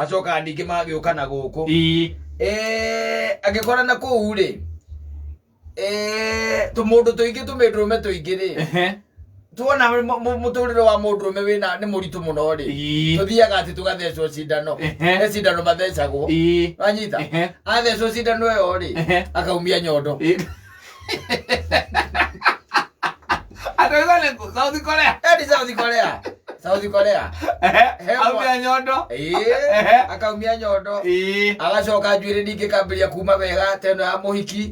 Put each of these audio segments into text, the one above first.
macoka ndingi magioka na guku agikora na kuu ri tumundu tuingi tumindrume tuingi ri tuona muturire wa mundrume wina ni muritu muno ri tuthiaga ati tugathecwo cindano cindano mathecagwo wanyita athecwo cindano yo ri akaumia nyondo atogale South Korea South Korea aumia nyondo akaumia nyondo agacoka njuire ningi kambiria kuma wega teno ya muhiki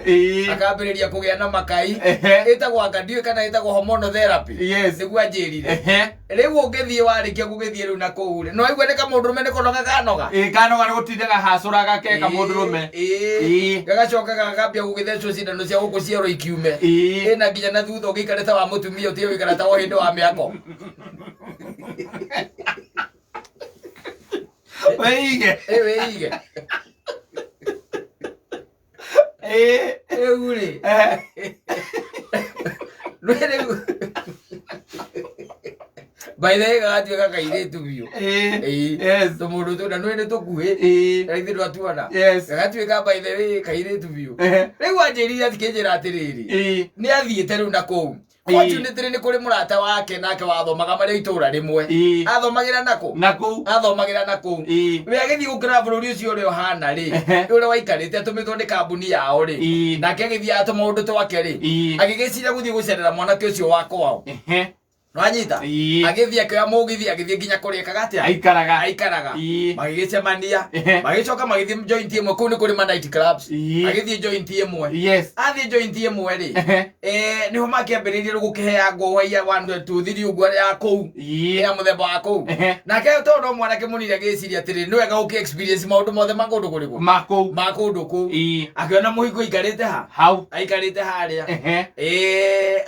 akambiria kugia na makai etagwo angadio kana etagwo hormonotherapy niguo anjirire riu ungithie warikia gugithie riu na kuure no igwe nika mundurume niko noga kanoga kanoga ni gutindaga hacuraga keka mundurume gagacoka gakambia gugithecwo cindano cia guku ciero ikiume ina nginya na thutha ugikareta wa mutumia utie wikareta wa hindo wa miako weige uri by the way gati gakairetu biu yes tumundu tu na nwene tukuhe raithe twatuana gati ka by the way kairetu biu riu anjirire atikinjira atiriri ni athiete riu na kou fortunately ni kuri murata wake nake wathomaga mari itura rimwe athomagira naku we agithi gukira bururi ucio uri ohana ri uri waikarite atumitwo ni kambuni yao ri nake agithi atuma undu twake ri agigicira guthii gucerera mwanake ucio wakwao Wanyita agithi akioya mugithi agithi nginya kurikaga atia aikaraga magigicemania magicoka magithi joint imwe kuu ni kuri ma night clubs agithi joint imwe athi joint imwe ri niho makiambiririe gukihea ngohia 1 2 3 ugwa ya kuu ya muthemba wa kuu nake tondo mwanake munire agiciria atiri ni wega uki experience maundu mothe makundu kuriku makundu kuu akiona muhiku ikarite hau aikarite haria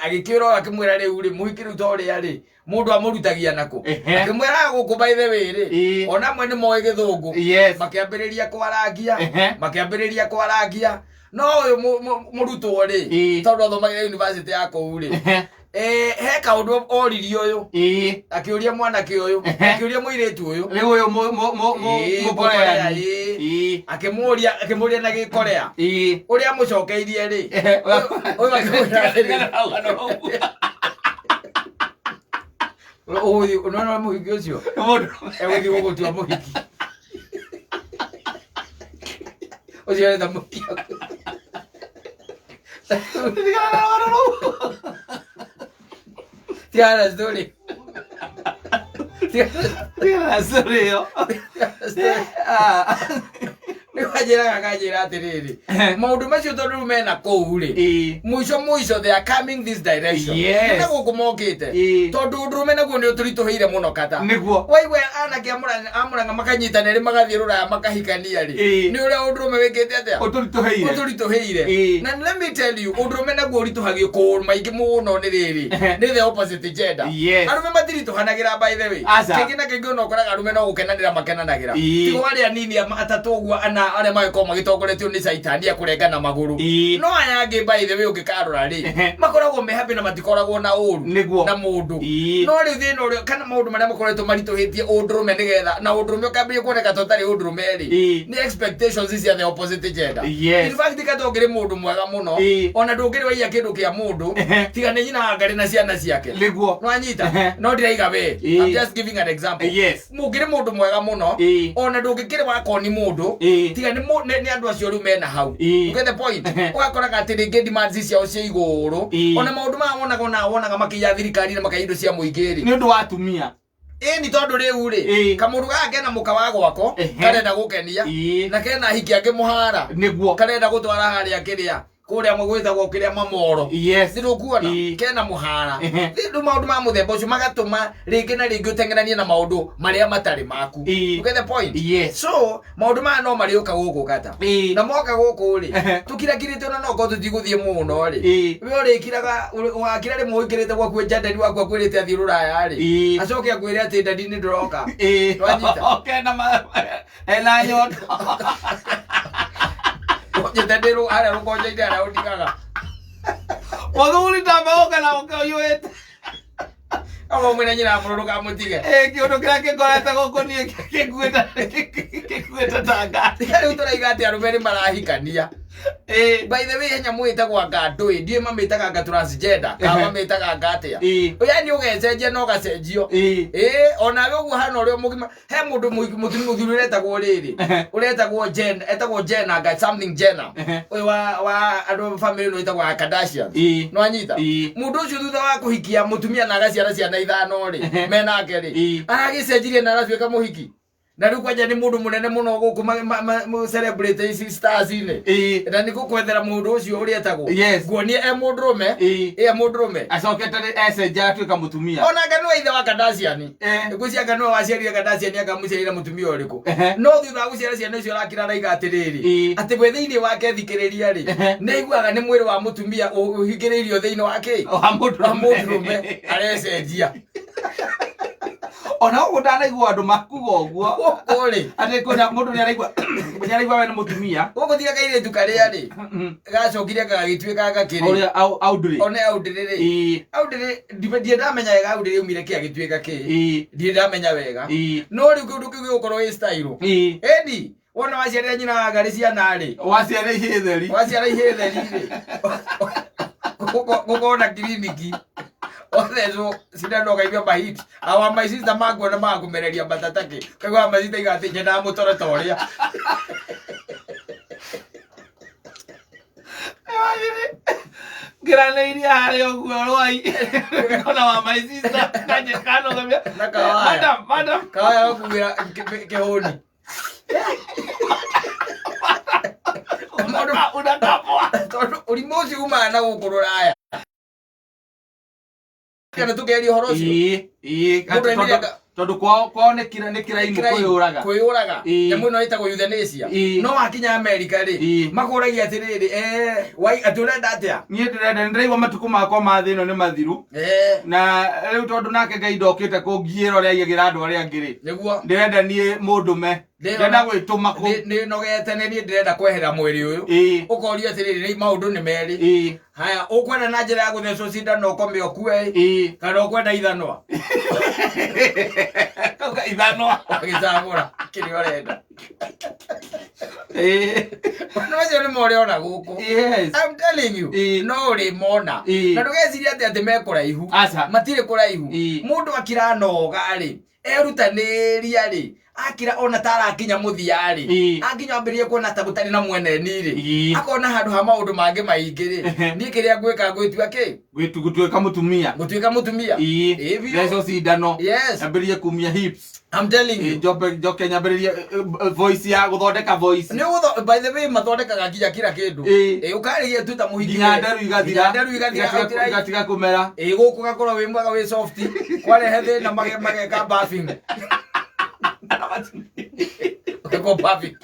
agikiro akimwira riu ri muhikiru tori ari mundu amurutagia nako akimwera guku by the way ri ona mwe ni moe githungu makiambiriria kwarangia no uyu murutwo ri tondu athomagira university ya kou ri he kaundu oririo uyu akiuria mwanake uyu akiuria muiretu uyu riu uyu mukorea akimuria na gikorea uria mucokeirie ri uyu akimwira unaona muhiki ucio ewe thigo gutua muhiki ucio ni muhiki tiara story yo Niwajira kajira atiriri maundu macio tondu mena kou ri muico they are coming this direction na gukumokite tondu ndrume naguo ni uturituhire muno kata niguo waigwe anake amuranga makanyitana ri magathie ruraya makahikania ri ni uria ndrume wikite atia uturituhire na let me tell you ndrume naguo rituhagio ku maingi muno ni riri ni the opposite gender arume matirituhanagira by the way kingina kingi no koraga arume no gukenanira makenanagira tigo ari anini atatu uguo ana are magiko magitongoretio ni saitani ya kurengana maguru no aya angi by the way ugikarora ri makoragwo me happy na matikoragwo na uru na mundu no ri thina uri kana maundu maria makoretwo marituhitie undrume nigetha na undrume ukambia kuoneka totari undrume ri ni expectations cia the opposite gender in fact katongire mundu mwega muno ona ndungire waiya kindu kia mundu tiga ni nyina ngari na ciana ciake no anyita no diraiga we I'm just giving an example mungire mundu mwega muno ona ndungikire wakoni mundu tiga ni andu acio riu mena hau you get the point ugakoraga ati ringi demands ciao cia iguru ona maundu ma wonaga makiya thirikari na makaindo cia muingiri ni undu wa atumia ni tondu riu ri kamuru gake na muka wa gwako karenda gukenia na kena hiki ake muhara niguo karenda gutwara haria kiria kuria mwigwitagwo kiria mamoro ndirukuona kena muhara ndu maundu ma muthemba ucio magatuma ringi na ringi utengerania na maundu maria matari maku you get the point so maundu ma no mariuka guku kata na moka guku ri tukirakirite ona no gotu tiguthie muno ri we uri kiraga wakira ri muikirite gwaku jandani waku akwirite athi ruraya ri acoke akwire ati ndani ni ndroka twanyita na ela nyondo Jitendero ara rukoje ide ara utikaga Oduri tamoka na ukayoete abo mwena nyina mururuka mutige kiondo kirake koreta goko ni kigweta Gweta tanga. Riu turaiga arume ni marahikania. By the way henya mwitagwa ngandui ndie mamitaga nga transgender ka mamitaga ngatia yani ugecenjia no gacenjio ona we ugu hana urio mugima he mundu muthuri uretagwo riri uretagwo gender etagwo gender nga something gender we wa andu family no itagwa Kardashian no anyita mundu ucio thutha wa kuhikia mutumia na gaciara ciana ithano ri menake ri aragicenjirie na aratuika muhiki na riu kwanja ni mundu munene muno guku celebrate ici stars ine na ni gukwethera mundu ucio uri etagwo guonie mundurume mundurume acokete ecenja atuika mutumia ona ngano ithe wa Kardashian igucia ngano waciarire Kardashian akamuciarira mutumia uriku no thutha wa guciara ciana icio rakira raiga atiriri ati gwe thiini wake thikiriria ri ni iguaga ni mwiri wa mutumia uhingiririo thiini wake wa mundurume arecenjia ona ugu ndanaigua andu makuga uguo uri ati kuna mundu ni araigua we ni mutumia ugu thia kaire tukaria ri gacokire gagituika gakiri uri audiri one audiri ndipendie ndamenya wega audiri umire ki agituika ki ndie ndamenya wega no riu kundu kiu gukorwo i style edi wona waciarira nyina ngari ciana ri waciara ihetheri ri gukona kliniki othezo sindano kaibia mahiti awa my sister magwa na magumereria batatake kagwa my sister igatinje na mutore toria grane iria hari oguo rwai kona wa my sister kanje kano gabia madam kaya okugira kehoni unakapwa ulimozi umana gukururaya kana tugeria horo ucio tondu kwao ni kiraimu kuyuraga nyamu no itagwo euthanasia no wakinya America ri makuragia atiriri wai aturenda atia nie ndirenda ndiraigua matuku makwa mathino ni mathiru na riu tondu nake Ngai ndokite kungiira uria yagira andu aria ngiri niguo ndirenda nie mundume ndenda gwituma ku ni nogete ni ndirenda kwehera mwiri uyu ukoria atiriri ni maundu ni meri haya ukwenda na njira ya guthecwo cindano ukome okue kana ukwenda ithanwa kauga ithanwa agicagura kiri orenda no cio ni moriona guku I'm telling you no ri mona na ndugeciria ati mekuraihu matire kuraihu mundu akira noga ri erutaniria ri akira ona tarakinya muthia ri akinya ambirie kuona ta gutari na mwene ni ri akona handu ha maundu mange maingi ri ni kiria gwika gwitua ki gutuika mutumia leso cindano ambirie kumia hips I'm telling you joke nyambiririe voice ya guthondeka voice ni by the way mathondekaga nginya kila kindu ukarigia tu ta muhigi ndandaru igathira igatiga kumera guku gakorwo wi mwaga wi soft kwarehe thina mage ka bathing Go papi.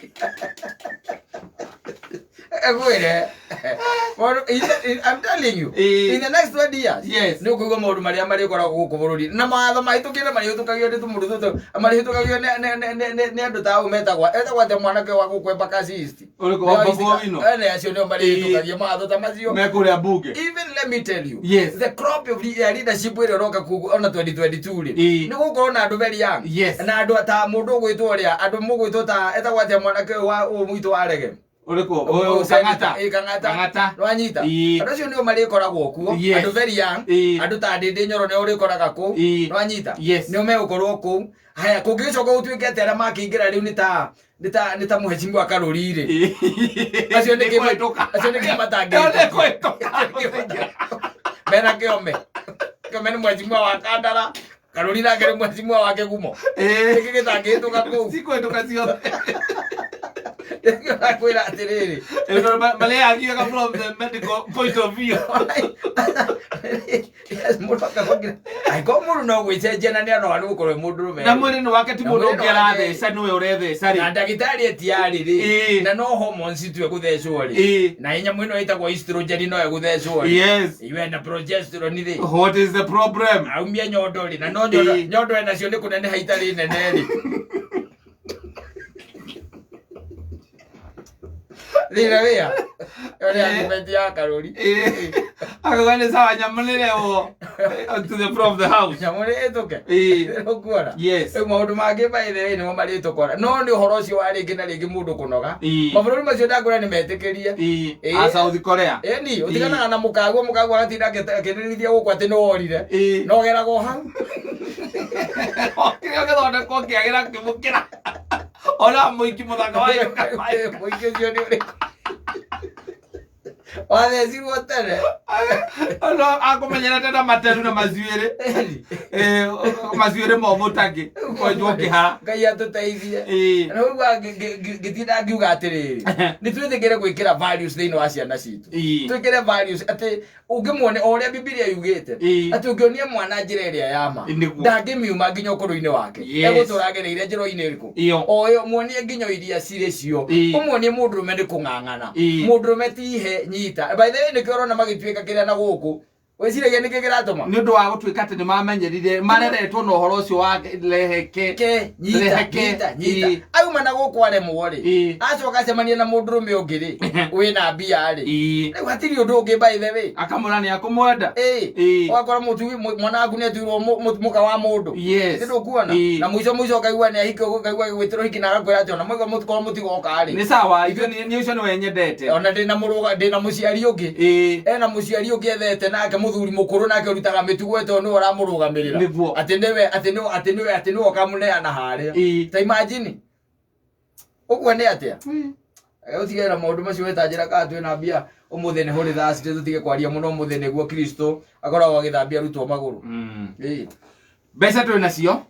I'm telling you, in the next 20 years, no go more Maria Maria Goroko, na matho maitukire mariutukagio ndi tumudu tutu mariutukagio ne andu ta umetagwa etagwa te mwanake wa gukwemba kasisti uriko wa babu wino ene acio no mariutukagio matho ta macio mekuria bunge. Even let me tell you, the crop of leadership wire roka ku ona 2022 ri ni gukorwo na andu very young na andu ta mundu gwitwo ria andu mugwitwo ta etagwa te mwanake wa muito wa rege uriko kangata rwanyita andu acio nio marikoragwo kuo andu very young andu ta ndindi nyoro ne urikoraga ku rwanyita nio megukorwo ku haya kungicoka gutuike atera makingira riu ni ta muhecimu wa karuri ri acio ni kimatangi mena kiome kamene muhecimu wa kandara karuri na ngere muhecimu wa kegumo gitangituka ku sikwetuka ciothe kwira atiriri male agiaga from the medical point of view mutoka kwagira aiko muru no gwicenjia na niano wanu gukorwe mundurume na mwiri ni wake ti mundu ngeratheca niwe uretheca ri na ndagitari etiari ri na no hormones tu guthecwo ri na inya mwino itagwo estrogen no guthecwo ri iwe na progesterone ri what is the problem aumia nyondo ri na no nyondo ena cio ni kunene haitari nene ri Lira vea. Ore alimentia karuri. Akagane sawa nyamunire wo. to the floor of the house. Nyamore etoke. Okuona. Yes. Maundu mangĩ by the way nĩmo marĩtũkora. No nĩ ũhoro ũcio wa rĩngĩ na rĩngĩ mũndũ kũnoga. Mabũrũri macio ndakũra nĩ metĩkĩrie. A South Korea. Ni ũtiganaga na mũkaguo agatinda akĩnĩrithia gũkũ atĩ nĩ worire. No gerago hau. Kĩrĩa gĩthondekwo kĩagĩra kĩmũkĩra. Ona mũingĩ mũthaka wa mũingĩ ũcio nĩ ũrĩkũ? Wathecirwo tene. Akũmenyera tena materu na macuĩrĩ. Macuĩrĩ momũ takĩ. Kwenjwo kĩhara. Ngai atũteithie. Na ũguo ngĩtinda ngiuga atĩrĩrĩ. Nĩ twĩtĩkĩre gwĩkĩra values thĩinĩ wa ciana citũ. Twĩkĩre values atĩ ũngĩmuone o ũrĩa Bibilia yugĩte. Atĩ ũngĩonia mwana njĩra ĩrĩa ya ma. Ndangĩmiuma nginya ũkũrũ-inĩ wake. Egũtũra agereire njĩra-inĩ ĩrĩkũ. O ĩyo muonie nginya iria cirĩ cio. Ũmuonie mũndũrũme nĩ kũng'ang'ana. Mũndũrũme tihe nyita. By the way nĩkĩo ũrona magĩtuĩka kĩrĩa na gũkũ. Wĩciragia nĩkĩ kĩratũma? Nĩ ũndũ wa gũtuĩka atĩ nĩ mamenyerire mareretwo na ũhoro ũcio wa reheke nyita auma na gũkũ aremwo rĩ acoka acemania na mũndũrũme ũngĩ rĩ wĩna mbia rĩ rĩu hatirĩ ũndũ ũngĩ by the way akamũra nĩ akũmwenda ũgakora mwana waku nĩ atuirwo mũka wa mũndũ ndũkuona na mũico ũkaigua nĩ ahike ũkaigua gwĩtĩrwo hiki na agakwĩra atĩ ona maiga mũtikorwo mũtigoka rĩ nĩ sawa nĩ ũcio nĩwe nyendete ona ndĩna mũciari ũngĩ ena mũciari ũngĩ ethete nake mũthuri mũkũrũ nake ũrutaga mĩtugo ĩto nĩ ũramũrũgamĩrĩra atĩ nĩwe ũkamũneana harĩa ta imagine ũguo nĩ atĩa ũtigĩrĩra maũndũ macio wetanjĩra kana twĩna mbia ũmũthĩ nĩ holy Thursday tũtige kwaria mũno ũmũthĩ nĩguo Kristo akoragwo agĩthambia arutwo magũrũ mbeca twĩna cio